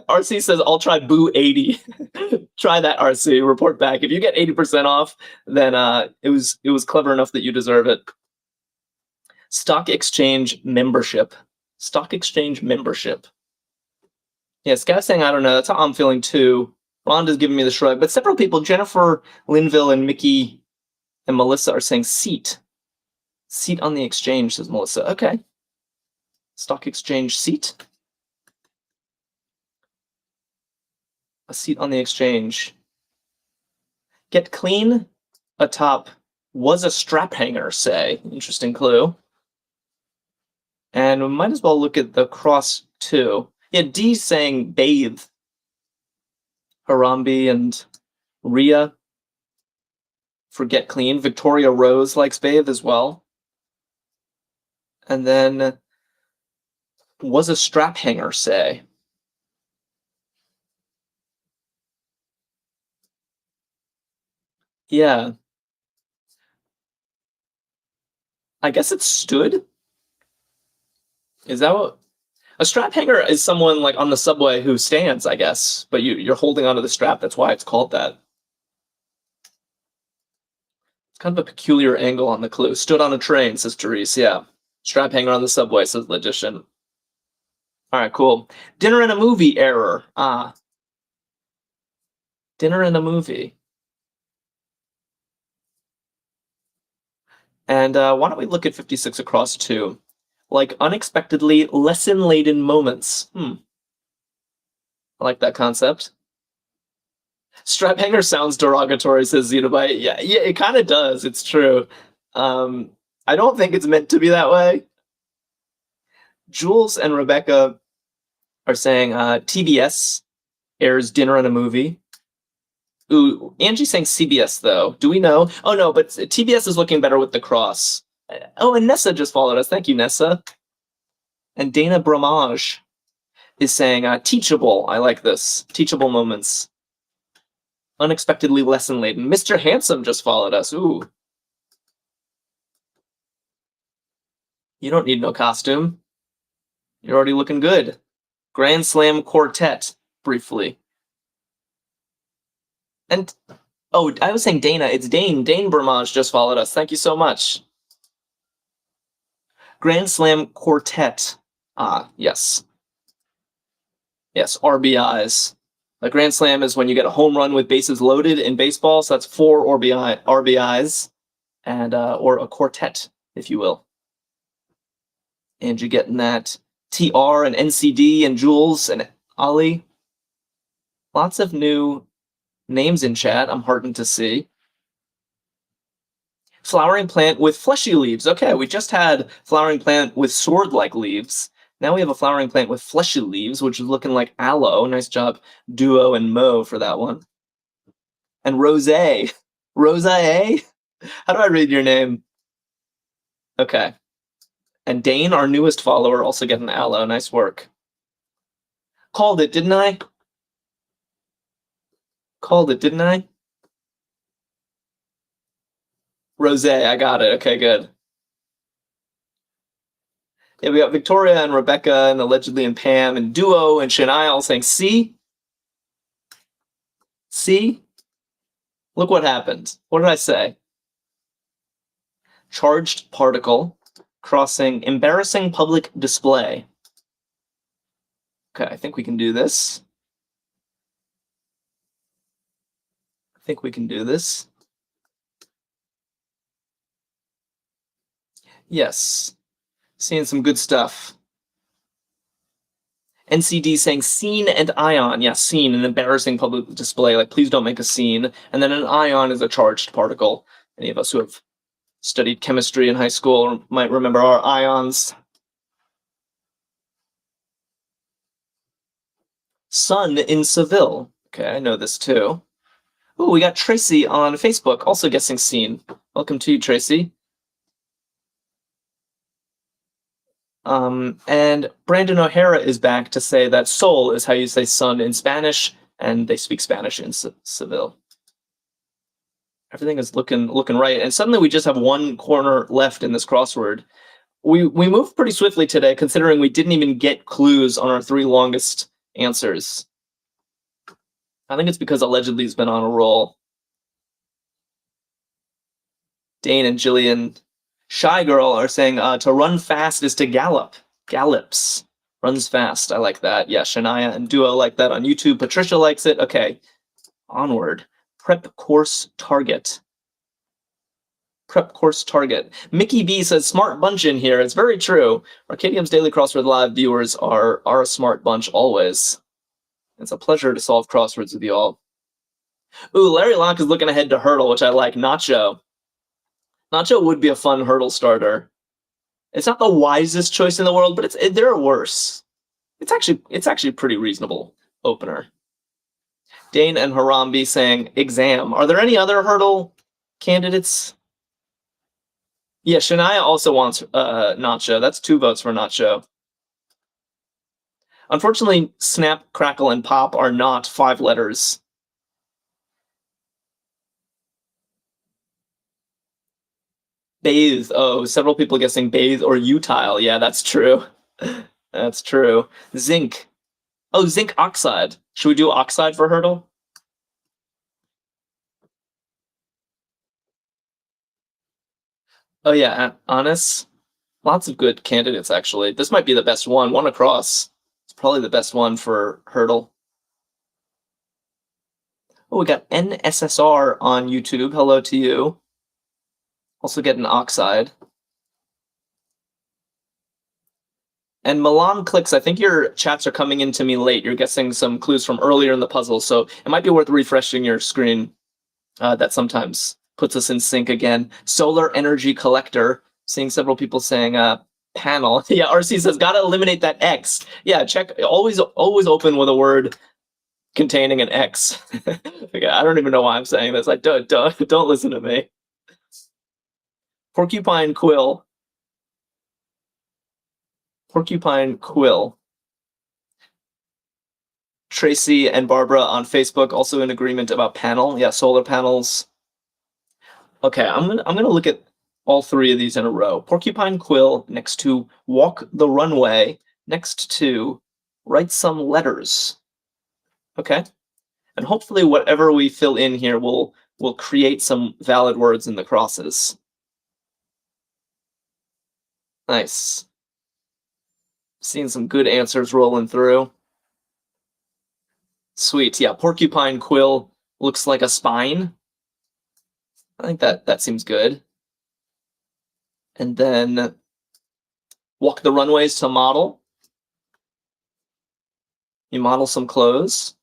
RC says, I'll try Boo 80. Try that, RC. Report back. If you get 80% off, then it was clever enough that you deserve it. Stock exchange membership. Stock exchange membership. Yeah, Scout's saying, I don't know. That's how I'm feeling too. Rhonda's giving me the shrug. But several people, Jennifer, Linville, and Mickey, and Melissa are saying seat. Seat on the exchange, says Melissa. Okay. Stock exchange seat. A seat on the exchange. Get clean atop was a strap hanger, say. Interesting clue. And we might as well look at the cross too. Yeah, D's saying bathe. Harambe and Rhea for get clean. Victoria Rose likes bathe as well. And then was a strap hanger, say. Yeah. I guess it stood? Is that what... A strap hanger is someone like on the subway who stands, I guess. But you're holding onto the strap. That's why it's called that. It's kind of a peculiar angle on the clue. Stood on a train, says Therese. Yeah. Strap hanger on the subway, says Logician. All right, cool. Dinner and a movie error. Ah. Dinner and a movie. And why don't we look at 56 across too? Like unexpectedly lesson-laden moments. I like that concept. Strap hanger sounds derogatory, says Xenobyte. Yeah, it kind of does. It's true. I don't think it's meant to be that way. Jules and Rebecca are saying TBS airs Dinner and a Movie. Ooh, Angie's saying CBS, though. Do we know? Oh, no, but TBS is looking better with the cross. Oh, and Nessa just followed us. Thank you, Nessa. And Dana Bramage is saying teachable. I like this. Teachable moments. Unexpectedly lesson-laden. Mr. Handsome just followed us. Ooh. You don't need no costume. You're already looking good. Grand Slam Quartet, briefly. And, oh, I was saying Dana. It's Dane. Dane Bramage just followed us. Thank you so much. Grand Slam Quartet. Ah, yes. Yes, RBIs. A Grand Slam is when you get a home run with bases loaded in baseball, so that's 4 RBIs, and or a quartet, if you will. And you're getting that TR and NCD and Jules and Ali. Lots of new names in chat. I'm heartened to see. Flowering plant with fleshy leaves. Okay, we just had flowering plant with sword-like leaves. Now we have a flowering plant with fleshy leaves, which is looking like aloe. Nice job, Duo and Mo, for that one. And Rose. Rose A? How do I read your name? Okay. And Dane, our newest follower, also getting aloe. Nice work. Called it, didn't I? Called it, didn't I? Rose, I got it. Okay, good. Yeah, we got Victoria and Rebecca and allegedly and Pam and Duo and Shania all saying, see? See? Look what happened. What did I say? Charged particle crossing embarrassing public display. Okay, I think we can do this. I think we can do this. Yes. Seeing some good stuff. NCD saying scene and ion. Yeah, scene, an embarrassing public display. Like, please don't make a scene. And then an ion is a charged particle. Any of us who have studied chemistry in high school might remember our ions. Sun in Seville. Okay, I know this too. Ooh, we got Tracy on Facebook, also guessing scene. Welcome to you, Tracy. And Brandon O'Hara is back to say that sol is how you say sun in Spanish, and they speak Spanish in Seville. Everything is looking right, and suddenly we just have one corner left in this crossword. We moved pretty swiftly today, considering we didn't even get clues on our 3 longest answers. I think it's because allegedly he's been on a roll. Dane and Jillian, Shy Girl, are saying to run fast is to gallop. Gallops. Runs fast. I like that. Yeah, Shania and Duo like that on YouTube. Patricia likes it. Okay. Onward. Prep course target. Prep course target. Mickey B says smart bunch in here. It's very true. Arkadium's Daily Crossword Live viewers are a smart bunch always. It's a pleasure to solve crosswords with you all. Ooh, Larry Locke is looking ahead to Hurdle, which I like. Nacho. Nacho would be a fun Hurdle starter. It's not the wisest choice in the world, but there are worse. It's actually a pretty reasonable opener. Dane and Harambe saying exam. Are there any other Hurdle candidates? Yeah, Shania also wants Nacho. That's 2 votes for Nacho. Unfortunately, Snap, Crackle, and Pop are not 5 letters. Bathe. Oh, several people guessing bathe or utile. Yeah, that's true. That's true. Zinc. Oh, zinc oxide. Should we do oxide for Hurdle? Oh yeah, Honest. Lots of good candidates, actually. This might be the best one. One across. It's probably the best one for Hurdle. Oh, we got NSSR on YouTube. Hello to you. Also get an oxide. And Milan Clicks, I think your chats are coming into me late. You're guessing some clues from earlier in the puzzle, so it might be worth refreshing your screen. That sometimes puts us in sync again. Solar Energy Collector. Seeing several people saying panel. Yeah, RC says, gotta eliminate that X. Yeah, check. Always open with a word containing an X. Okay, I don't even know why I'm saying this. Don't listen to me. Porcupine Quill. Porcupine Quill. Tracy and Barbara on Facebook also in agreement about panel. Yeah, solar panels. Okay, I'm gonna look at all 3 of these in a row. Porcupine Quill next to walk the runway, next to write some letters. Okay, and hopefully whatever we fill in here will create some valid words in the crosses. Nice. Seeing some good answers rolling through. Sweet. Yeah, porcupine quill looks like a spine. I think that seems good. And then walk the runways to model. You model some clothes.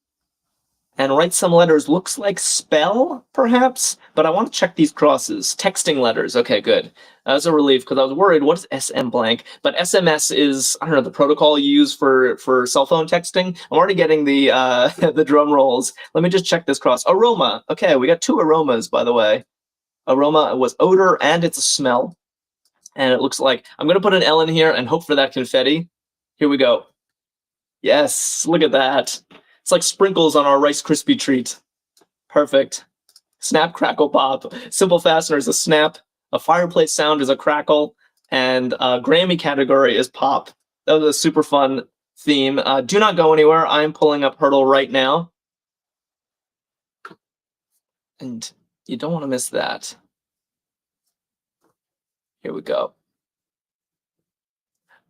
And write some letters. Looks like spell, perhaps? But I want to check these crosses. Texting letters. Okay, good. That was a relief, because I was worried, what is SM blank? But SMS is, I don't know, the protocol you use for cell phone texting. I'm already getting the the drum rolls. Let me just check this cross. Aroma. Okay, we got 2 aromas, by the way. Aroma was odor, and it's a smell. And it looks like, I'm going to put an L in here and hope for that confetti. Here we go. Yes, look at that. It's like sprinkles on our Rice Krispie treat. Perfect. Snap, crackle, pop. Simple fastener is a snap. A fireplace sound is a crackle. And Grammy category is pop. That was a super fun theme. Do not go anywhere. I'm pulling up Hurdle right now. And you don't want to miss that. Here we go.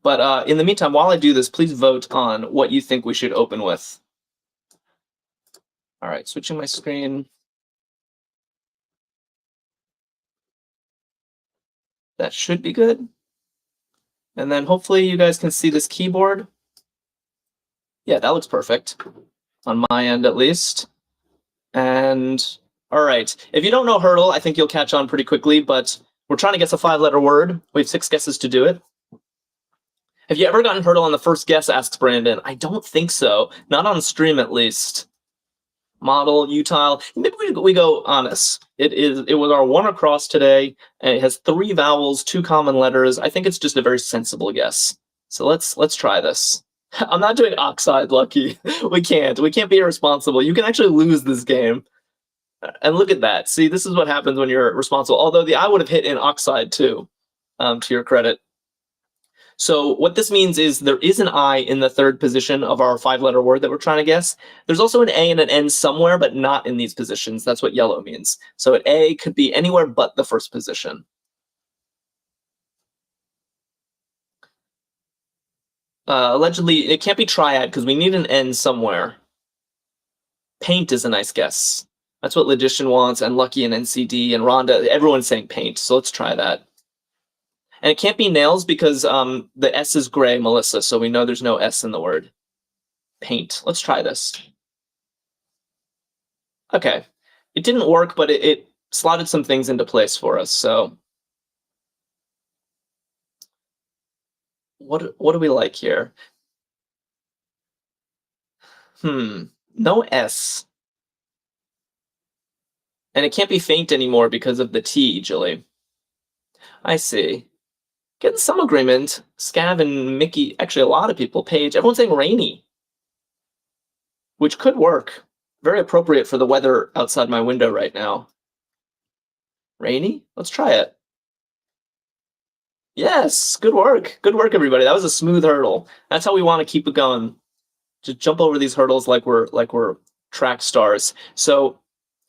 But in the meantime, while I do this, please vote on what you think we should open with. All right, switching my screen. That should be good. And then hopefully you guys can see this keyboard. Yeah, that looks perfect. On my end, at least. And all right, if you don't know Hurdle, I think you'll catch on pretty quickly, but we're trying to guess a 5-letter word. We have 6 guesses to do it. Have you ever gotten Hurdle on the first guess, asks Brandon. I don't think so. Not on stream, at least. Model, utile. Maybe we go honest. It was our 1 across today, and it has 3 vowels, 2 common letters. I think it's just a very sensible guess. So let's try this. I'm not doing oxide, Lucky. We can't be irresponsible. You can actually lose this game. And look at that. See, this is what happens when you're responsible. Although the I would have hit in oxide too, to your credit. So what this means is there is an I in the third position of our 5-letter word that we're trying to guess. There's also an A and an N somewhere, but not in these positions. That's what yellow means. So an A could be anywhere but the first position. Allegedly, it can't be triad because we need an N somewhere. Paint is a nice guess. That's what Logician wants, and Lucky and NCD and Rhonda. Everyone's saying paint, so let's try that. And it can't be nails because the S is gray, Melissa, so we know there's no S in the word. Paint. Let's try this. Okay. It didn't work, but it slotted some things into place for us, so. What do we like here? No S. And it can't be faint anymore because of the T, Jilly. I see. Getting some agreement. Scav and Mickey, actually a lot of people, Paige, everyone's saying rainy. Which could work. Very appropriate for the weather outside my window right now. Rainy? Let's try it. Yes, good work. Good work, everybody. That was a smooth hurdle. That's how we want to keep it going. Just jump over these hurdles like we're track stars. So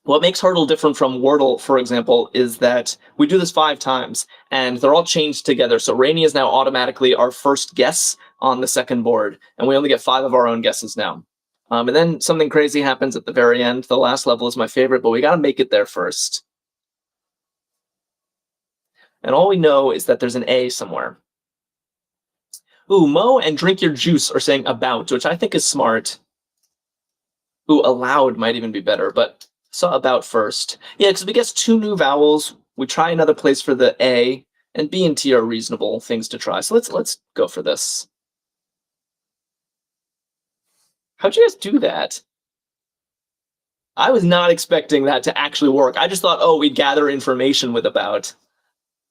what makes Hurdle different from Wordle, for example, is that we do this 5 times, and they're all changed together. So Rainy is now automatically our first guess on the second board, and we only get 5 of our own guesses now. And then something crazy happens at the very end. The last level is my favorite, but we got to make it there first. And all we know is that there's an A somewhere. Ooh, Mo and Drink Your Juice are saying about, which I think is smart. Ooh, allowed might even be better, but saw about first. Yeah, because we guess 2 new vowels. We try another place for the A, and B and T are reasonable things to try. So let's go for this. How'd you guys do that? I was not expecting that to actually work. I just thought, oh, we'd gather information with about.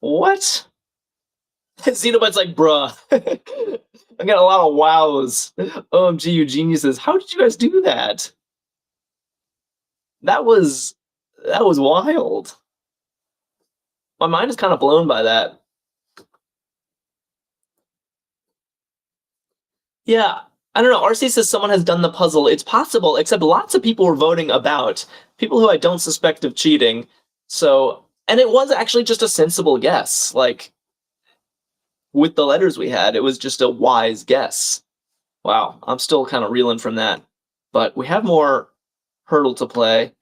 What? Xenobite's like, bruh. I got a lot of wows. OMG, you geniuses. How did you guys do that? That was wild. My mind is kind of blown by that. Yeah, I don't know. RC says someone has done the puzzle. It's possible, except lots of people were voting about. People who I don't suspect of cheating. So, and it was actually just a sensible guess. Like, with the letters we had, it was just a wise guess. Wow, I'm still kind of reeling from that. But we have more hurdle to play.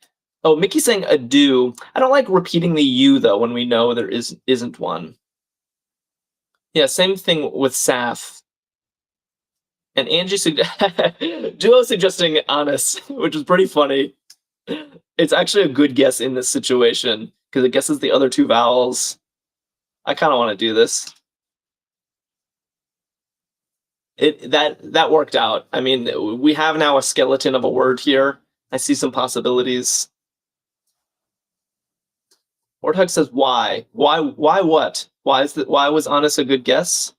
Oh, Mickey's saying adieu. I don't like repeating the U, though, when we know there isn't one. Yeah, same thing with Saf. And Angie Duo suggesting honest, which is pretty funny. It's actually a good guess in this situation, because it guesses the other 2 vowels. I kind of want to do this. That worked out. I mean, we have now a skeleton of a word here. I see some possibilities. Warthog says why? Why what? Why was honest a good guess?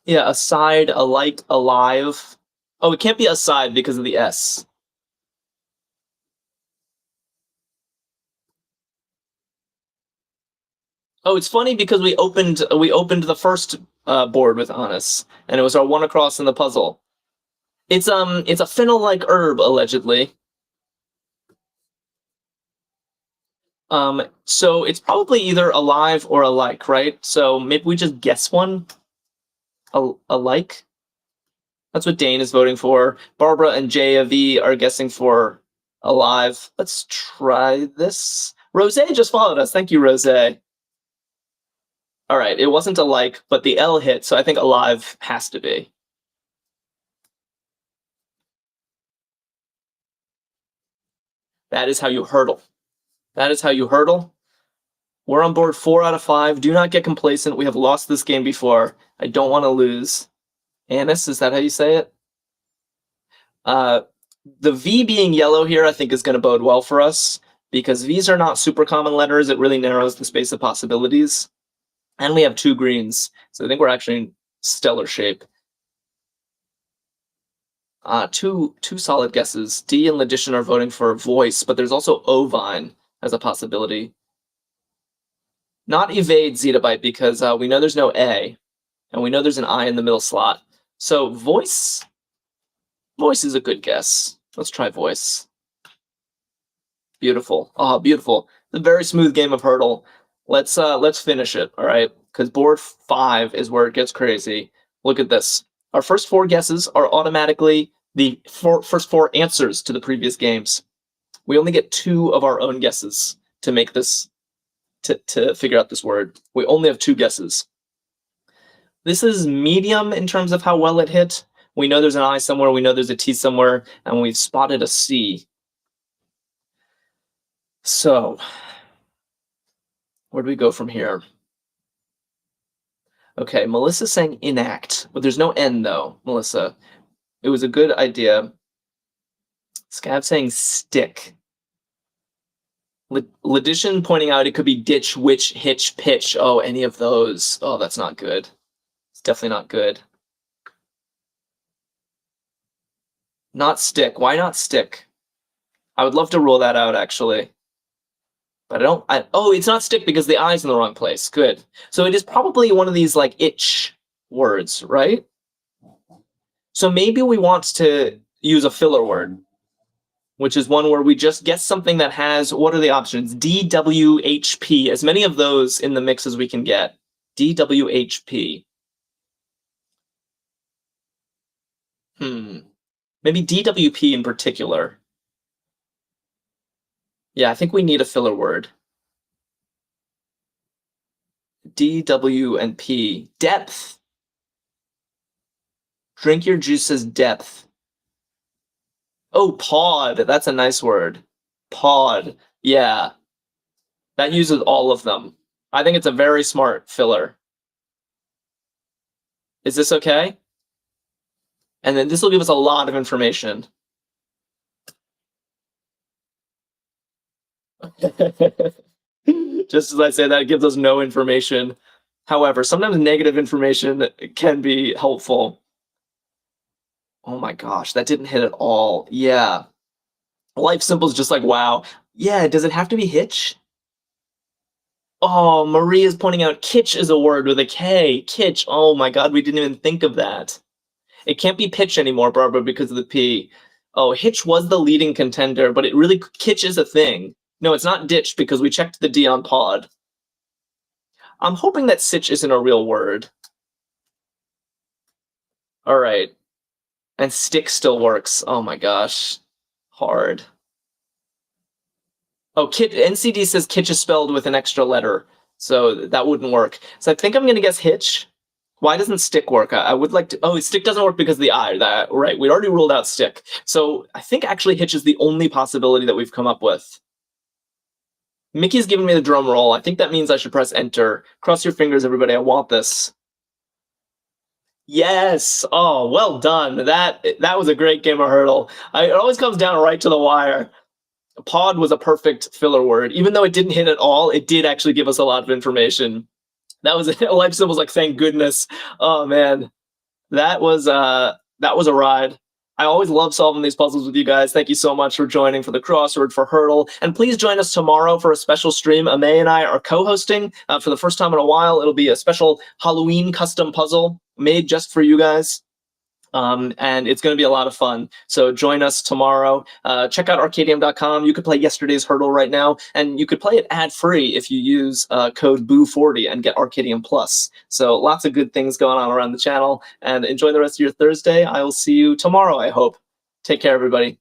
Yeah, aside, alike, alive. Oh, it can't be aside because of the S. Oh, it's funny because we opened the first board with honest, and it was our 1 across in the puzzle. It's a fennel-like herb, allegedly. So it's probably either alive or alike, right? So maybe we just guess one. Alike. That's what Dane is voting for. Barbara and JV are guessing for alive. Let's try this. Rose just followed us. Thank you, Rose. All right, it wasn't alike, but the L hit, so I think alive has to be. That is how you hurdle. That is how you hurdle. We're on board 4 out of 5. Do not get complacent. We have lost this game before. I don't want to lose. Anis, is that how you say it? The V being yellow here, I think, is going to bode well for us, because V's are not super common letters. It really narrows the space of possibilities. And we have 2 greens, so I think we're actually in stellar shape. 2 solid guesses. D and Logician are voting for voice, but there's also ovine as a possibility. Not evade zettabyte because we know there's no A, and we know there's an I in the middle slot. So voice is a good guess. Let's try voice. Beautiful. Oh, beautiful. It's a very smooth game of Hurdle. Let's finish it, all right? Because board 5 is where it gets crazy. Look at this. Our first 4 guesses are automatically the first 4 answers to the previous games. We only get 2 of our own guesses to make this, to figure out this word. We only have 2 guesses. This is medium in terms of how well it hit. We know there's an I somewhere, we know there's a T somewhere, and we've spotted a C. So, where do we go from here? Okay, Melissa's saying enact, but there's no N though, Melissa. It was a good idea. Scav saying stick. Ledition pointing out it could be ditch, witch, hitch, pitch. Oh, any of those. Oh, that's not good. It's definitely not good. Not stick. Why not stick? I would love to rule that out, actually. But oh, it's not stick because the I's in the wrong place. Good. So it is probably one of these, like, itch words, right? So maybe we want to use a filler word, which is one where we just guess something that has, what are the options? D, W, H, P. As many of those in the mix as we can get. D, W, H, P. Maybe DWP in particular. Yeah, I think we need a filler word. D, W, and P. Depth. Drink your juice's depth. Oh, pod. That's a nice word. Pod. Yeah. That uses all of them. I think it's a very smart filler. Is this okay? And then this will give us a lot of information. Just as I say that, it gives us no information. However, sometimes negative information can be helpful. Oh my gosh, that didn't hit at all. Yeah. Life Simple is just like, wow. Yeah, does it have to be hitch? Oh, Marie is pointing out kitsch is a word with a K. Kitsch. Oh my god, we didn't even think of that. It can't be pitch anymore, Barbara, because of the P. Oh, hitch was the leading contender, but it really, kitsch is a thing. No, it's not ditch because we checked the D on pod. I'm hoping that sitch isn't a real word. All right. And stick still works. Oh my gosh. Hard. Oh, NCD says kitsch is spelled with an extra letter, so that wouldn't work. So I think I'm going to guess hitch. Why doesn't stick work? I would like to... Oh, stick doesn't work because of the I. Right, we already ruled out stick. So I think actually hitch is the only possibility that we've come up with. Mickey's giving me the drum roll. I think that means I should press enter. Cross your fingers, everybody. I want this. Yes! Oh, well done. That was a great game of Hurdle. It always comes down right to the wire. Pod was a perfect filler word. Even though it didn't hit at all, it did actually give us a lot of information. That was Life Symbol's like, thank goodness. Oh man, that was a ride. I always love solving these puzzles with you guys. Thank you so much for joining for the crossword for Hurdle. And please join us tomorrow for a special stream. Amay and I are co-hosting for the first time in a while. It'll be a special Halloween custom puzzle made just for you guys. And it's going to be a lot of fun. So join us tomorrow. Check out Arkadium.com. You could play yesterday's Hurdle right now, and you could play it ad-free if you use code BOO40 and get Arkadium Plus. So lots of good things going on around the channel, and enjoy the rest of your Thursday. I will see you tomorrow, I hope. Take care, everybody.